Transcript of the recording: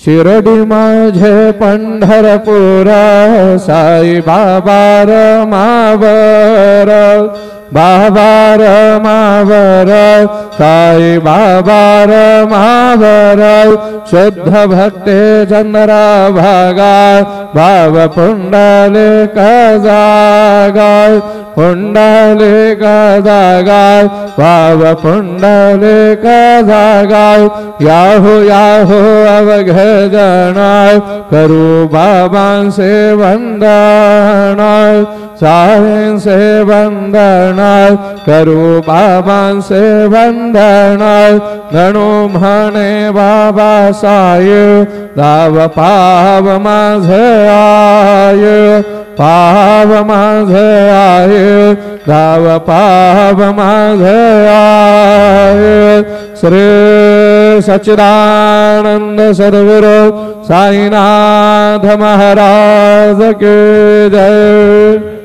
शिरडी माझे पंढरपूर साई बाबा रमावर बाबा रमावर साई बाबा रमावर शुद्ध भक्ते चंद्रा भागा भाव पुंडलिक जागा पुंडलिक जागा भाव पुंडलिक जागा याहू याहू अवघ जन करू बाबांसे वंदन साईंसे वंदन करू बाबांसे वंदन गणू म्हणे बाबा साई दाव पाव माझे आय पाव माझे आय दाव पाव माझे आय श्री सच्चिदानंद सद्गुरु साईनाथ महाराज के जय।